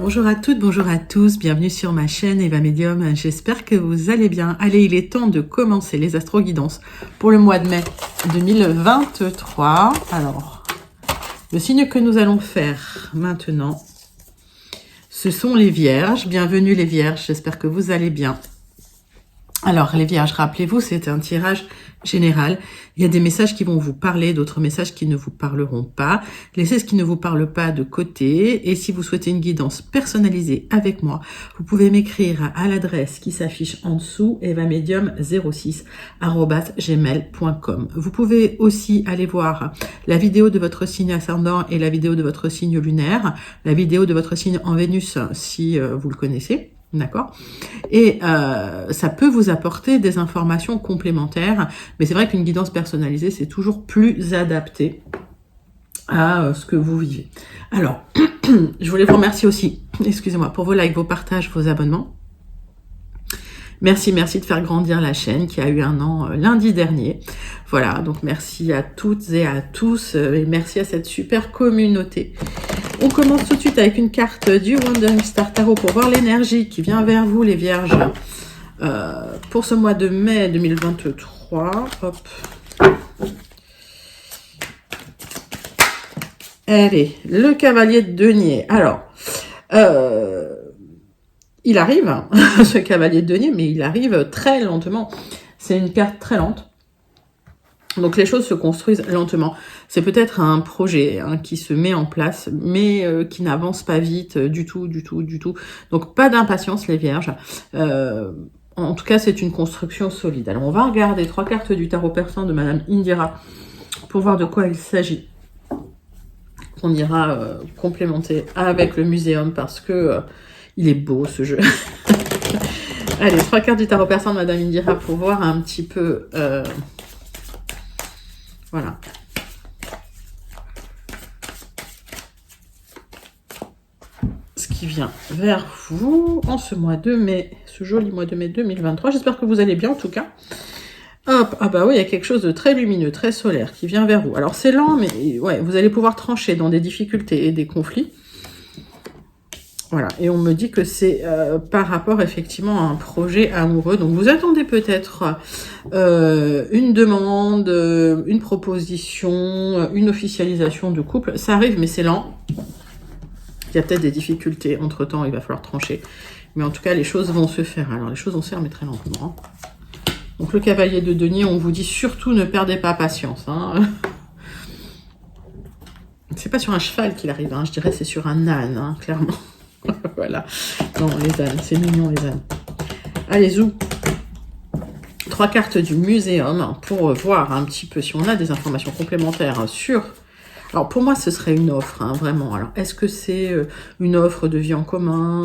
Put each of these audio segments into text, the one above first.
Bonjour à toutes, bonjour à tous, bienvenue sur ma chaîne Eva Medium, j'espère que vous allez bien. Allez, il est temps de commencer les astro-guidances pour le mois de mai 2023. Alors, le signe que nous allons faire maintenant, ce sont les Vierges. Bienvenue les Vierges, j'espère que vous allez bien. Alors, les Vierges, rappelez-vous, c'est un tirage général. Il y a des messages qui vont vous parler, d'autres messages qui ne vous parleront pas. Laissez ce qui ne vous parle pas de côté. Et si vous souhaitez une guidance personnalisée avec moi, vous pouvez m'écrire à l'adresse qui s'affiche en dessous, evamedium06@gmail.com. Vous pouvez aussi aller voir la vidéo de votre signe ascendant et la vidéo de votre signe lunaire, la vidéo de votre signe en Vénus si vous le connaissez. D'accord. Et ça peut vous apporter des informations complémentaires, mais c'est vrai qu'une guidance personnalisée, c'est toujours plus adapté à ce que vous vivez. Alors, je voulais vous remercier aussi, excusez-moi, pour vos likes, vos partages, vos abonnements. Merci de faire grandir la chaîne qui a eu 1 an lundi dernier. Voilà, donc merci à toutes et à tous et merci à cette super communauté. On commence tout de suite avec une carte du Wandering Star Tarot pour voir l'énergie qui vient vers vous, les Vierges, pour ce mois de mai 2023. Hop. Allez, le cavalier de denier. Alors, il arrive, ce cavalier de denier, mais il arrive très lentement. C'est une carte très lente. Donc les choses se construisent lentement. C'est peut-être un projet qui se met en place, mais qui n'avance pas vite du tout. Donc pas d'impatience les Vierges. En tout cas, c'est une construction solide. Alors on va regarder 3 cartes du tarot persan de Madame Indira pour voir de quoi il s'agit. On ira complémenter avec le muséum parce que il est beau ce jeu. Allez, 3 cartes du tarot persan de Madame Indira pour voir un petit peu... Voilà. Ce qui vient vers vous en ce mois de mai, ce joli mois de mai 2023. J'espère que vous allez bien en tout cas. Hop, ah bah oui, il y a quelque chose de très lumineux, très solaire qui vient vers vous. Alors c'est lent, mais ouais, vous allez pouvoir trancher dans des difficultés et des conflits. Voilà, et on me dit que c'est par rapport effectivement à un projet amoureux. Donc vous attendez peut-être une demande, une proposition, une officialisation de couple. Ça arrive, mais c'est lent. Il y a peut-être des difficultés. Entre-temps, il va falloir trancher. Mais en tout cas, les choses vont se faire. Alors les choses vont se faire, mais très lentement. Donc le cavalier de denier, on vous dit surtout ne perdez pas patience. Hein. C'est pas sur un cheval qu'il arrive, hein. Je dirais c'est sur un âne, hein, clairement. Voilà. Non, les ânes, c'est mignon les ânes. Allez, zou. 3 cartes du muséum pour voir un petit peu si on a des informations complémentaires sur... Alors, pour moi, ce serait une offre, hein, vraiment. Alors, est-ce que c'est une offre de vie en commun,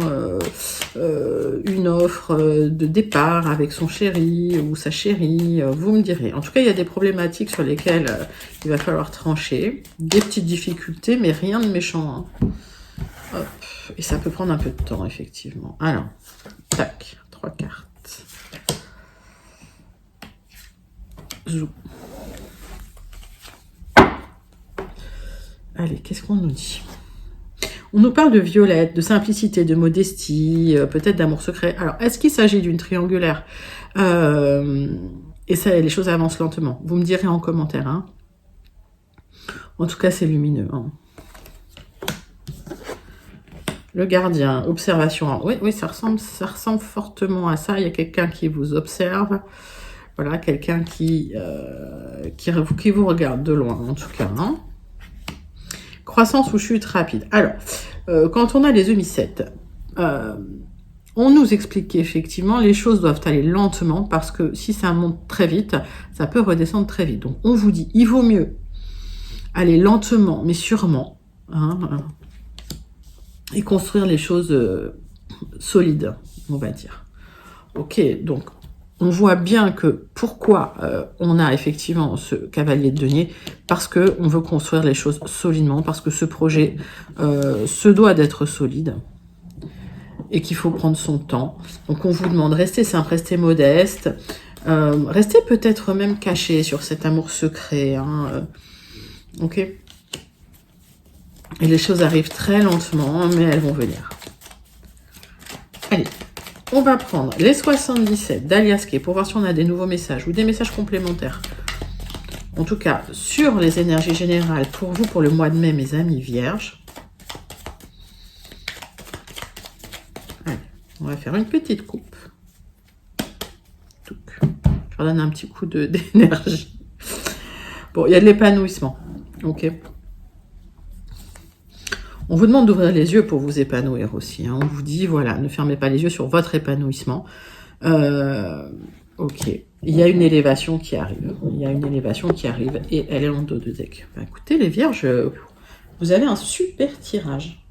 une offre de départ avec son chéri ou sa chérie? Vous me direz. En tout cas, il y a des problématiques sur lesquelles il va falloir trancher. Des petites difficultés, mais rien de méchant. Hein. Hop. Et ça peut prendre un peu de temps, effectivement. Alors, tac, 3 cartes. Zou. Allez, qu'est-ce qu'on nous dit? On nous parle de violette, de simplicité, de modestie, peut-être d'amour secret. Alors, est-ce qu'il s'agit d'une triangulaire? Et ça, les choses avancent lentement. Vous me direz en commentaire. Hein. En tout cas, c'est lumineux. Hein. Le gardien, observation. Oui, ça ressemble fortement à ça. Il y a quelqu'un qui vous observe. Voilà, quelqu'un qui vous regarde de loin, en tout cas. Hein. Croissance ou chute rapide. Alors, quand on a les E-7, on nous explique qu'effectivement, les choses doivent aller lentement parce que si ça monte très vite, ça peut redescendre très vite. Donc, on vous dit, il vaut mieux aller lentement, mais sûrement. Hein, et construire les choses solides, on va dire. Ok, donc on voit bien que pourquoi on a effectivement ce cavalier de denier, parce que on veut construire les choses solidement, parce que ce projet se doit d'être solide et qu'il faut prendre son temps. Donc on vous demande, restez simple, restez modeste, restez peut-être même caché sur cet amour secret. Hein, ok. Et les choses arrivent très lentement, mais elles vont venir. Allez, on va prendre les 77 d'Aliaske pour voir si on a des nouveaux messages ou des messages complémentaires. En tout cas, sur les énergies générales pour vous, pour le mois de mai, mes amis vierges. Allez, on va faire une petite coupe. Je redonne un petit coup d'énergie. Bon, il y a de l'épanouissement. Ok. On vous demande d'ouvrir les yeux pour vous épanouir aussi. Hein. On vous dit, voilà, ne fermez pas les yeux sur votre épanouissement. Ok. Il y a une élévation qui arrive. Il y a une élévation qui arrive et elle est en dos de deck. Bah, écoutez, les vierges, vous avez un super tirage.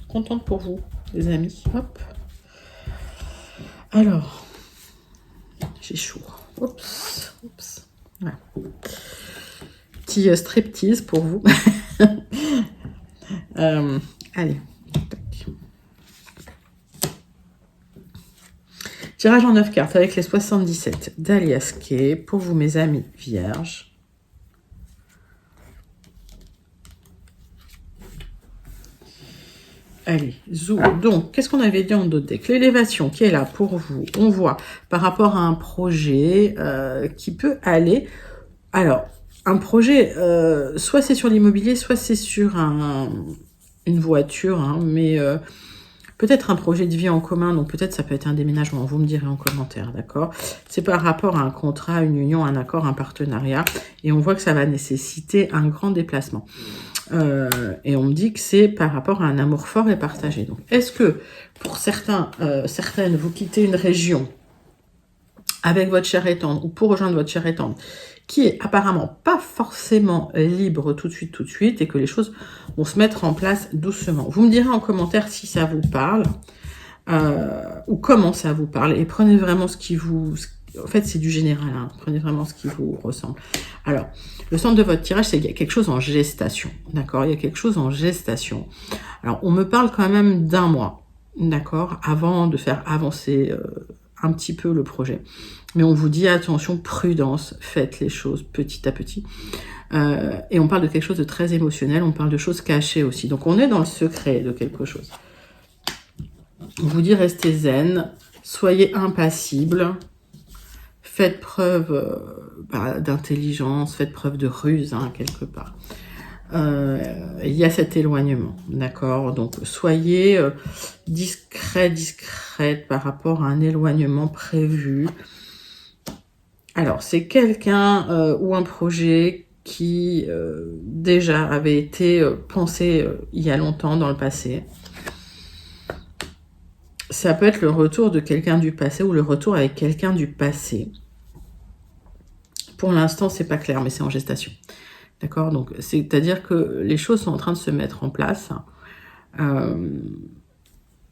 Contente pour vous, les amis. Hop. Alors, j'ai chaud. Oups. Oups. Voilà. Petit striptease pour vous. Allez. Tirage en 9 cartes avec les 77 d'Aliaske pour vous, mes amis vierges. Allez, zoom. Donc, qu'est-ce qu'on avait dit en dos de deck? L'élévation qui est là pour vous. On voit par rapport à un projet qui peut aller... Alors, un projet, soit c'est sur l'immobilier, soit c'est sur une voiture, hein, mais peut-être un projet de vie en commun, donc peut-être ça peut être un déménagement, vous me direz en commentaire, d'accord? C'est par rapport à un contrat, une union, un accord, un partenariat, et on voit que ça va nécessiter un grand déplacement. Et on me dit que c'est par rapport à un amour fort et partagé. Donc, est-ce que pour certains, certaines, vous quittez une région avec votre chair et tendre, ou pour rejoindre votre chair et tendre, qui est apparemment pas forcément libre tout de suite, et que les choses vont se mettre en place doucement. Vous me direz en commentaire si ça vous parle, ou comment ça vous parle, et prenez vraiment ce qui vous... En fait, c'est du général, hein. Prenez vraiment ce qui vous ressemble. Alors, le centre de votre tirage, c'est qu'il y a quelque chose en gestation, d'accord? Il y a quelque chose en gestation. Alors, on me parle quand même d'un mois, d'accord? Avant de faire avancer un petit peu le projet. Mais on vous dit, attention, prudence, faites les choses petit à petit. Et on parle de quelque chose de très émotionnel, on parle de choses cachées aussi. Donc, on est dans le secret de quelque chose. On vous dit, restez zen, soyez impassible, faites preuve d'intelligence, faites preuve de ruse, hein, quelque part. Il y a cet éloignement, d'accord? Donc, soyez discrète par rapport à un éloignement prévu. Alors, c'est quelqu'un ou un projet qui déjà avait été pensé il y a longtemps dans le passé. Ça peut être le retour de quelqu'un du passé ou le retour avec quelqu'un du passé. Pour l'instant, c'est pas clair, mais c'est en gestation. D'accord? Donc, c'est-à-dire que les choses sont en train de se mettre en place.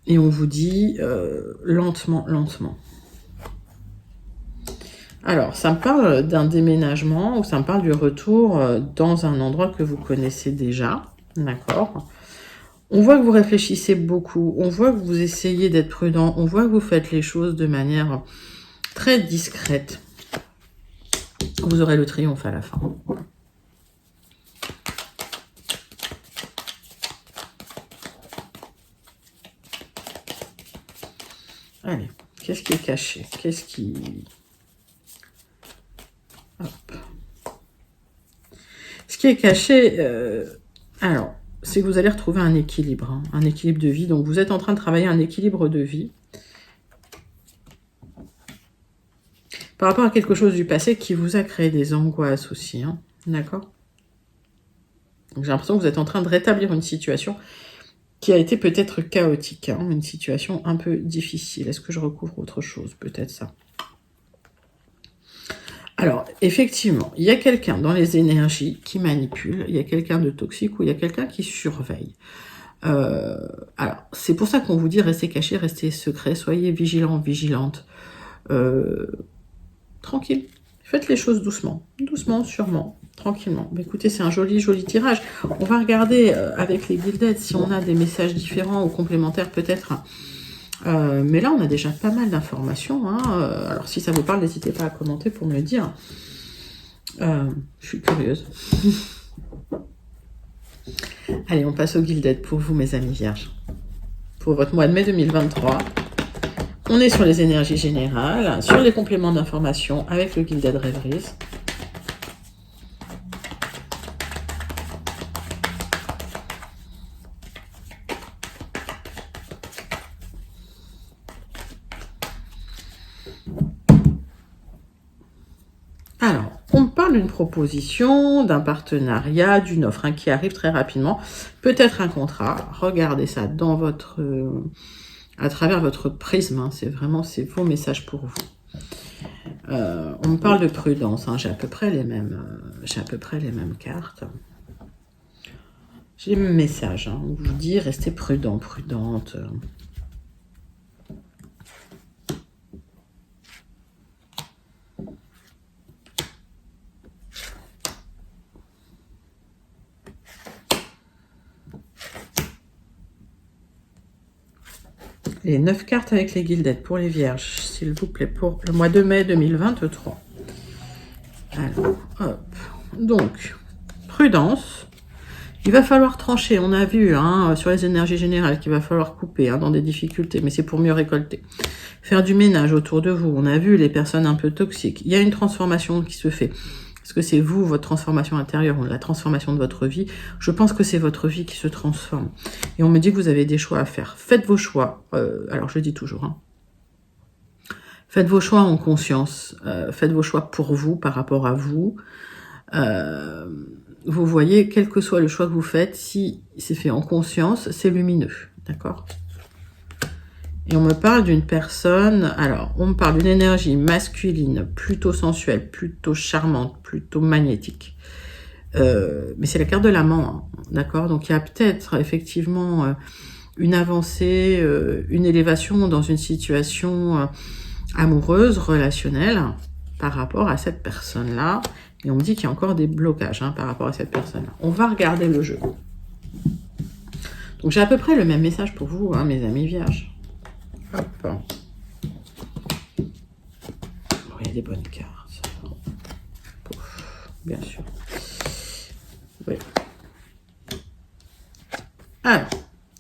Et on vous dit lentement, lentement. Alors, ça me parle d'un déménagement ou ça me parle du retour dans un endroit que vous connaissez déjà. D'accord? On voit que vous réfléchissez beaucoup. On voit que vous essayez d'être prudent. On voit que vous faites les choses de manière très discrète. Vous aurez le triomphe à la fin. Allez, qu'est-ce qui est caché? Qu'est-ce qui... Hop. Ce qui est caché, alors, c'est que vous allez retrouver un équilibre, hein, un équilibre de vie. Donc, vous êtes en train de travailler un équilibre de vie par rapport à quelque chose du passé qui vous a créé des angoisses aussi, hein, d'accord? Donc, j'ai l'impression que vous êtes en train de rétablir une situation qui a été peut-être chaotique, hein, une situation un peu difficile. Est-ce que je recouvre autre chose? Peut-être ça. Alors, effectivement, il y a quelqu'un dans les énergies qui manipule, il y a quelqu'un de toxique ou il y a quelqu'un qui surveille. Alors, c'est pour ça qu'on vous dit restez caché, restez secret, soyez vigilant, vigilante. Tranquille, faites les choses doucement, doucement, sûrement, tranquillement. Mais écoutez, c'est un joli, joli tirage. On va regarder avec les guildeds si on a des messages différents ou complémentaires peut-être. Mais là, on a déjà pas mal d'informations. Hein. Alors, si ça vous parle, n'hésitez pas à commenter pour me le dire. Je suis curieuse. Allez, on passe au guilded pour vous, mes amis vierges. pour votre mois de mai 2023. On est sur les énergies générales, sur les compléments d'information avec le Gilded Rêveries. Alors, on me parle d'une proposition, d'un partenariat, d'une offre hein, qui arrive très rapidement. Peut-être un contrat. Regardez ça dans votre, à travers votre prisme. Hein, c'est vos messages pour vous. On me parle de prudence. Hein, j'ai à peu près les mêmes cartes. J'ai les mêmes messages. Hein, on vous dit restez prudent, prudente. Les 9 cartes avec les Gilded pour les Vierges, s'il vous plaît, pour le mois de mai 2023. Alors, hop. Donc, prudence. Il va falloir trancher. On a vu hein, sur les énergies générales qu'il va falloir couper hein, dans des difficultés, mais c'est pour mieux récolter. Faire du ménage autour de vous. On a vu les personnes un peu toxiques. Il y a une transformation qui se fait. Est-ce que c'est vous, votre transformation intérieure, ou la transformation de votre vie? Je pense que c'est votre vie qui se transforme. Et on me dit que vous avez des choix à faire. Faites vos choix. Alors, je dis toujours. Hein. Faites vos choix en conscience. Faites vos choix pour vous, par rapport à vous. Vous voyez, quel que soit le choix que vous faites, si c'est fait en conscience, c'est lumineux. D'accord ? Et on me parle d'une personne, alors, on me parle d'une énergie masculine, plutôt sensuelle, plutôt charmante, plutôt magnétique. Mais c'est la carte de l'amant, hein, d'accord? Donc, il y a peut-être, effectivement, une avancée, une élévation dans une situation amoureuse, relationnelle, par rapport à cette personne-là. Et on me dit qu'il y a encore des blocages hein, par rapport à cette personne-là. On va regarder le jeu. Donc, j'ai à peu près le même message pour vous, hein, mes amis vierges. Hop. Bon, il y a des bonnes cartes. Pouf, bien sûr. Oui. Alors,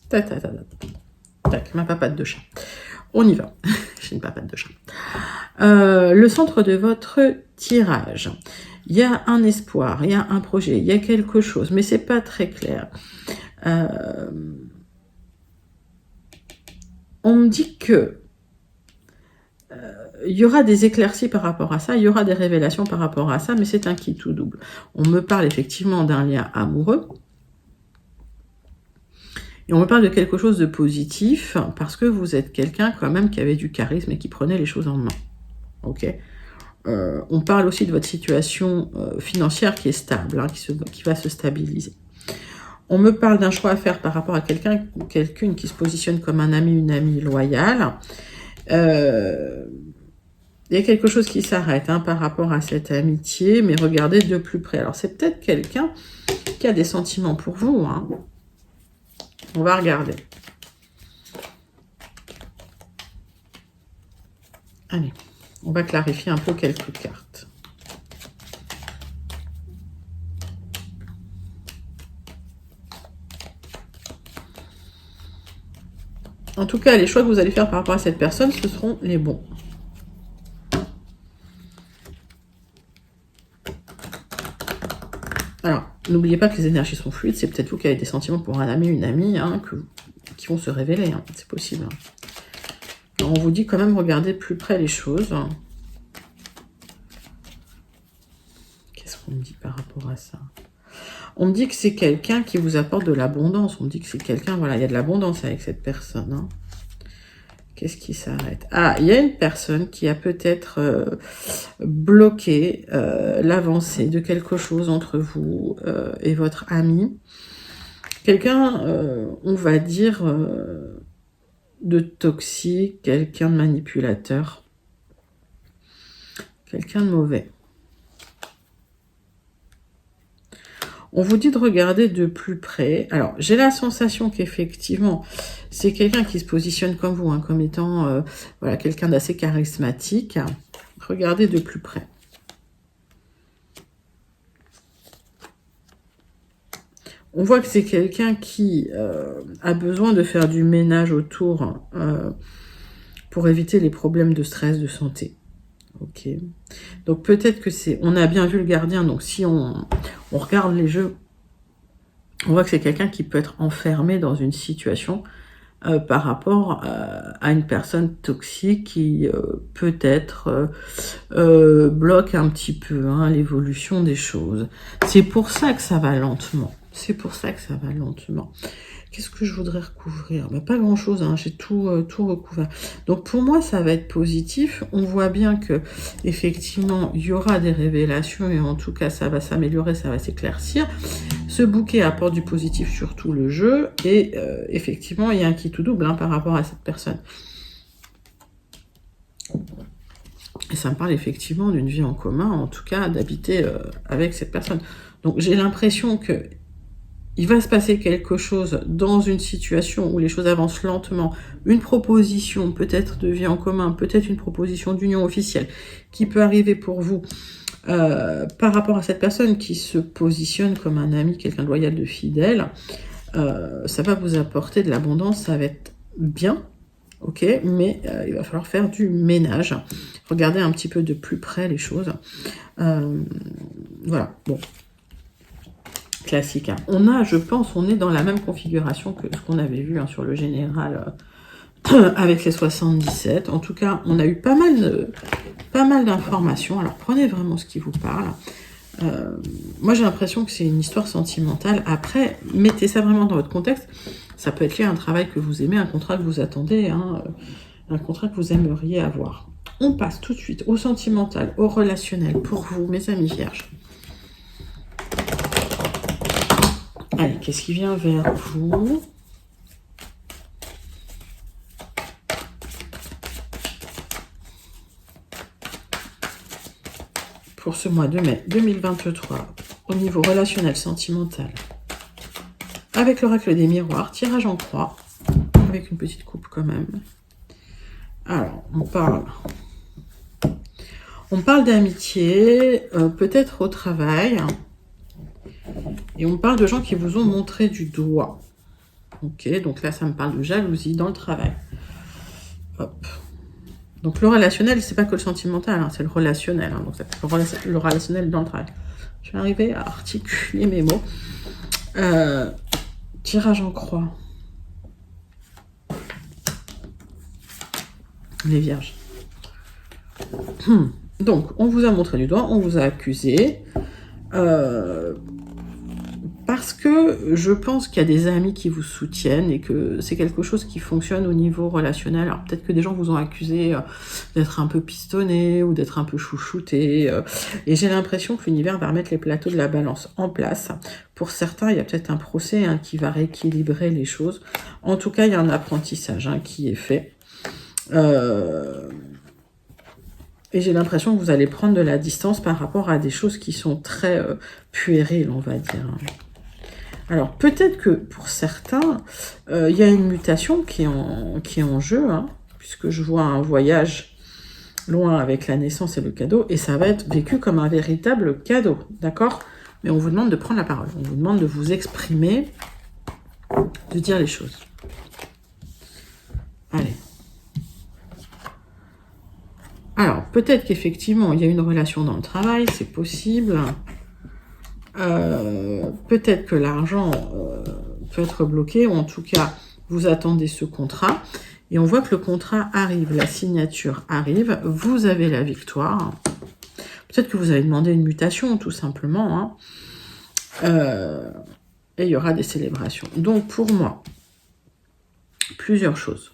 tac, ma papate de chat. On y va. J'ai une papate de chat. Le centre de votre tirage. Il y a un espoir, il y a un projet, il y a quelque chose, mais c'est pas très clair. On me dit que il y aura des éclaircies par rapport à ça, il y aura des révélations par rapport à ça, mais c'est un qui tout double. On me parle effectivement d'un lien amoureux. Et on me parle de quelque chose de positif, parce que vous êtes quelqu'un quand même qui avait du charisme et qui prenait les choses en main. Ok. On parle aussi de votre situation financière qui est stable, hein, qui va se stabiliser. On me parle d'un choix à faire par rapport à quelqu'un ou quelqu'une qui se positionne comme un ami, une amie loyale. Il y a quelque chose qui s'arrête hein, par rapport à cette amitié, mais regardez de plus près. Alors, c'est peut-être quelqu'un qui a des sentiments pour vous. Hein. On va regarder. Allez, on va clarifier un peu quelques cartes. En tout cas, les choix que vous allez faire par rapport à cette personne, ce seront les bons. Alors, n'oubliez pas que les énergies sont fluides. C'est peut-être vous qui avez des sentiments pour un ami, une amie, hein, qui vont se révéler. Hein, c'est possible. Hein. Alors, on vous dit quand même, regardez plus près les choses. Qu'est-ce qu'on me dit par rapport à ça? On me dit que c'est quelqu'un qui vous apporte de l'abondance. On me dit que c'est quelqu'un, voilà, il y a de l'abondance avec cette personne. Hein. Qu'est-ce qui s'arrête? Ah, il y a une personne qui a peut-être bloqué l'avancée de quelque chose entre vous et votre ami. Quelqu'un, on va dire, de toxique, quelqu'un de manipulateur, quelqu'un de mauvais. On vous dit de regarder de plus près. Alors, j'ai la sensation qu'effectivement, c'est quelqu'un qui se positionne comme vous, hein, comme étant voilà, quelqu'un d'assez charismatique. Regardez de plus près. On voit que c'est quelqu'un qui a besoin de faire du ménage autour pour éviter les problèmes de stress, de santé. Ok. Donc peut-être que c'est... On a bien vu le gardien, donc si on regarde les jeux, on voit que c'est quelqu'un qui peut être enfermé dans une situation par rapport à une personne toxique qui peut-être bloque un petit peu l'évolution des choses. C'est pour ça que ça va lentement. C'est pour ça que ça va lentement. Qu'est-ce que je voudrais recouvrir? Pas grand-chose, j'ai tout recouvert. Donc pour moi, ça va être positif. On voit bien que effectivement, il y aura des révélations et en tout cas, ça va s'améliorer, ça va s'éclaircir. Ce bouquet apporte du positif sur tout le jeu et effectivement, il y a un qui tout double par rapport à cette personne. Et ça me parle effectivement d'une vie en commun, en tout cas d'habiter avec cette personne. Donc j'ai l'impression que il va se passer quelque chose dans une situation où les choses avancent lentement, une proposition peut-être de vie en commun, peut-être une proposition d'union officielle qui peut arriver pour vous par rapport à cette personne qui se positionne comme un ami, quelqu'un de loyal, de fidèle. Ça va vous apporter de l'abondance, ça va être bien, ok, mais il va falloir faire du ménage. Regardez un petit peu de plus près les choses. Voilà, bon. Classique. On a, je pense, on est dans la même configuration que ce qu'on avait vu sur le général avec les 77. En tout cas, on a eu pas mal d'informations. Alors, prenez vraiment ce qui vous parle. Moi, j'ai l'impression que c'est une histoire sentimentale. Après, mettez ça vraiment dans votre contexte. Ça peut être lié à un travail que vous aimez, un contrat que vous attendez, un contrat que vous aimeriez avoir. On passe tout de suite au sentimental, au relationnel, pour vous, mes amis vierges. Allez, qu'est-ce qui vient vers vous? Pour ce mois de mai 2023, au niveau relationnel, sentimental, avec l'oracle des miroirs, tirage en croix, avec une petite coupe quand même. Alors, on parle d'amitié, peut-être au travail. Et on parle de gens qui vous ont montré du doigt. Ok, donc là, ça me parle de jalousie dans le travail. Hop. Donc le relationnel, c'est pas que le sentimental, c'est le relationnel. Donc ça fait le relationnel dans le travail. Je vais arriver à articuler mes mots. Tirage en croix. Les vierges. Donc, on vous a montré du doigt, on vous a accusé. Parce que je pense qu'il y a des amis qui vous soutiennent et que c'est quelque chose qui fonctionne au niveau relationnel. Alors peut-être que des gens vous ont accusé d'être un peu pistonné ou d'être un peu chouchouté. Et j'ai l'impression que l'univers va remettre les plateaux de la balance en place. Pour certains, il y a peut-être un procès qui va rééquilibrer les choses. En tout cas, il y a un apprentissage qui est fait. Et j'ai l'impression que vous allez prendre de la distance par rapport à des choses qui sont très puériles, on va dire. Alors, peut-être que pour certains, il y a une mutation qui est en jeu, puisque je vois un voyage loin avec la naissance et le cadeau, et ça va être vécu comme un véritable cadeau, d'accord? Mais on vous demande de prendre la parole, on vous demande de vous exprimer, de dire les choses. Allez. Alors, peut-être qu'effectivement, il y a une relation dans le travail, c'est possible. Peut-être que l'argent peut être bloqué, ou en tout cas, vous attendez ce contrat. Et on voit que le contrat arrive, la signature arrive, vous avez la victoire. Peut-être que vous avez demandé une mutation, tout simplement. Et il y aura des célébrations. Donc, pour moi, plusieurs choses.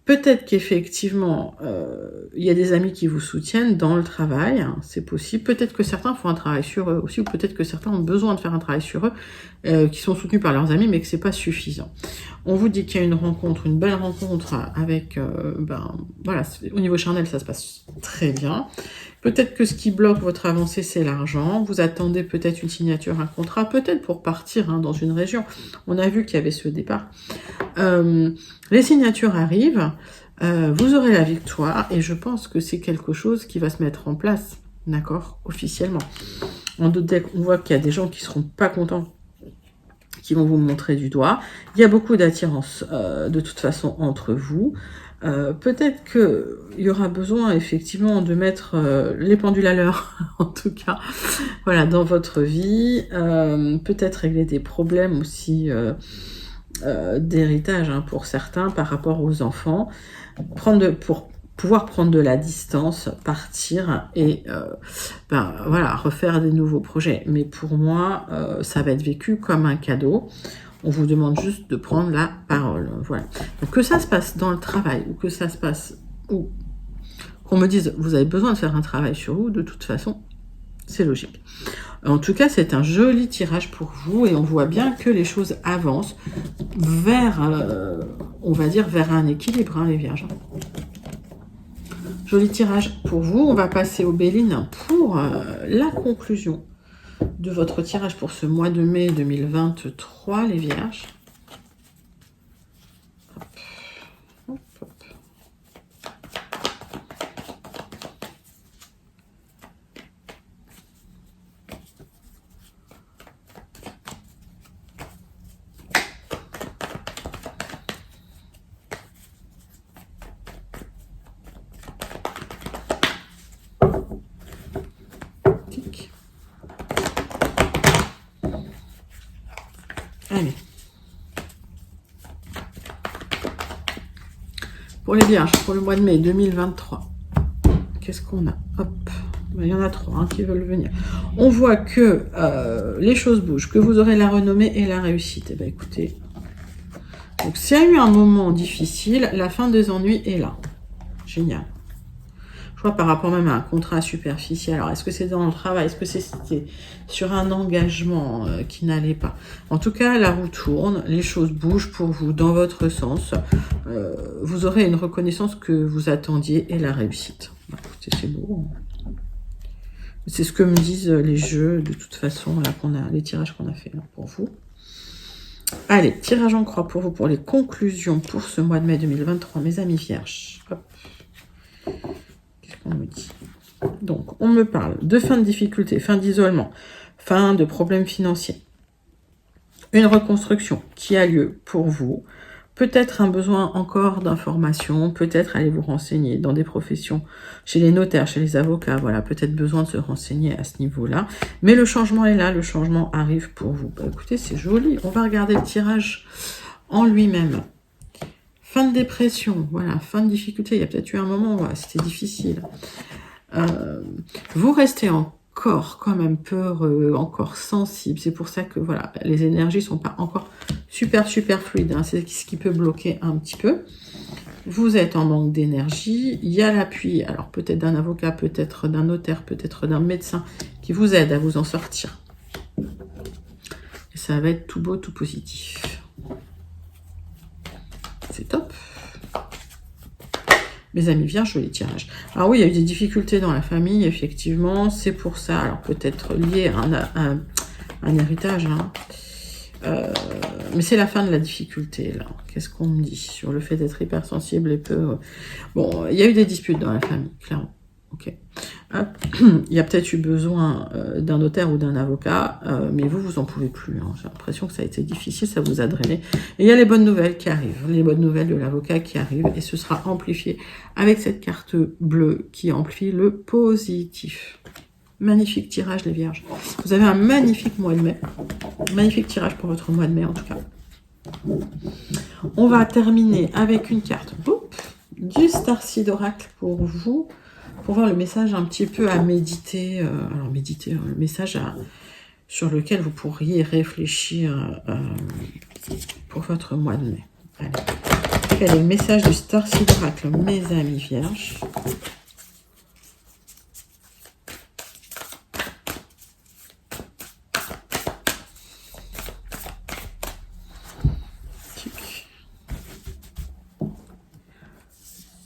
Peut-être qu'effectivement, il y a des amis qui vous soutiennent dans le travail, c'est possible. Peut-être que certains font un travail sur eux aussi, ou peut-être que certains ont besoin de faire un travail sur eux, qui sont soutenus par leurs amis, mais que c'est pas suffisant. On vous dit qu'il y a une rencontre, une belle rencontre avec, voilà, au niveau charnel, ça se passe très bien. Peut-être que ce qui bloque votre avancée, c'est l'argent. Vous attendez peut-être une signature, un contrat, peut-être pour partir dans une région. On a vu qu'il y avait ce départ. Les signatures arrivent, vous aurez la victoire, et je pense que c'est quelque chose qui va se mettre en place, d'accord, officiellement. En d'autres decks, on voit qu'il y a des gens qui seront pas contents, qui vont vous montrer du doigt. Il y a beaucoup d'attirance de toute façon entre vous. Peut-être qu'il y aura besoin effectivement de mettre les pendules à l'heure, en tout cas, voilà, dans votre vie. Peut-être régler des problèmes aussi d'héritage hein, pour certains par rapport aux enfants. Pour pouvoir prendre de la distance, partir et voilà, refaire des nouveaux projets. Mais pour moi, ça va être vécu comme un cadeau. On vous demande juste de prendre la parole. Voilà. Donc que ça se passe dans le travail ou que ça se passe ou qu'on me dise vous avez besoin de faire un travail sur vous, de toute façon, c'est logique. En tout cas, c'est un joli tirage pour vous et on voit bien que les choses avancent vers, on va dire, vers un équilibre, hein, les vierges. Joli tirage pour vous. On va passer au Béline pour la conclusion de votre tirage pour ce mois de mai 2023, les vierges. Hop, hop, hop. Tic. Allez. Pour les vierges, pour le mois de mai 2023, qu'est-ce qu'on a? Hop, il y en a 3 hein, qui veulent venir. On voit que les choses bougent, que vous aurez la renommée et la réussite. Eh bien, écoutez, donc s'il y a eu un moment difficile, la fin des ennuis est là. Génial. Je vois par rapport même à un contrat superficiel. Alors, est-ce que c'est dans le travail? Est-ce que c'était sur un engagement qui n'allait pas? En tout cas, la roue tourne, les choses bougent pour vous dans votre sens. Vous aurez une reconnaissance que vous attendiez et la réussite. Bah, écoutez, c'est beau. C'est ce que me disent les jeux, de toute façon, là, les tirages qu'on a fait là, pour vous. Allez, tirage en croix pour vous, pour les conclusions pour ce mois de mai 2023, mes amis vierges. Hop. On me dit. Donc, on me parle de fin de difficulté, fin d'isolement, fin de problèmes financiers. Une reconstruction qui a lieu pour vous. Peut-être un besoin encore d'informations, peut-être aller vous renseigner dans des professions, chez les notaires, chez les avocats, voilà, peut-être besoin de se renseigner à ce niveau-là. Mais le changement est là, le changement arrive pour vous. Bah, écoutez, c'est joli. On va regarder le tirage en lui-même. Fin de dépression, voilà, fin de difficulté. Il y a peut-être eu un moment où c'était difficile. Vous restez encore quand même peureux, encore sensible. C'est pour ça que voilà, les énergies sont pas encore super fluides. Hein. C'est ce qui peut bloquer un petit peu. Vous êtes en manque d'énergie. Il y a l'appui, alors peut-être d'un avocat, peut-être d'un notaire, peut-être d'un médecin qui vous aide à vous en sortir. Et ça va être tout beau, tout positif. C'est top. Mes amis vierges, joli tirage. Alors oui, il y a eu des difficultés dans la famille, effectivement. C'est pour ça. Alors peut-être lié à un héritage. Hein. Mais c'est la fin de la difficulté, là. Qu'est-ce qu'on me dit sur le fait d'être hypersensible et peu... Bon, il y a eu des disputes dans la famille, clairement. Ok. Il y a peut-être eu besoin d'un notaire ou d'un avocat, mais vous en pouvez plus. Hein. J'ai l'impression que ça a été difficile, ça vous a drainé. Et il y a les bonnes nouvelles qui arrivent, les bonnes nouvelles de l'avocat qui arrivent, et ce sera amplifié avec cette carte bleue qui amplifie le positif. Magnifique tirage, les vierges. Vous avez un magnifique mois de mai. Magnifique tirage pour votre mois de mai, en tout cas. On va terminer avec une carte du Starseed Oracle pour vous. Pour voir le message un petit peu à méditer, alors méditer, le message sur lequel vous pourriez réfléchir pour votre mois de mai. Allez. Quel est le message du Starseed Oracle, mes amis vierges?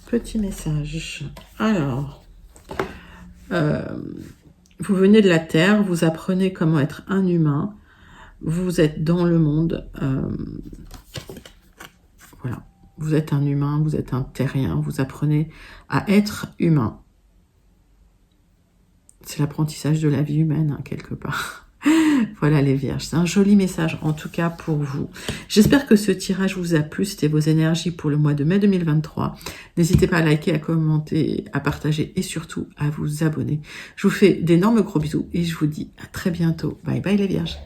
Petit message. Alors... vous venez de la Terre, vous apprenez comment être un humain, vous êtes dans le monde, voilà, vous êtes un humain, vous êtes un terrien, vous apprenez à être humain. C'est l'apprentissage de la vie humaine, hein, quelque part. Voilà les Vierges, c'est un joli message en tout cas pour vous. J'espère que ce tirage vous a plu, c'était vos énergies pour le mois de mai 2023. N'hésitez pas à liker, à commenter, à partager et surtout à vous abonner. Je vous fais d'énormes gros bisous et je vous dis à très bientôt. Bye bye les Vierges.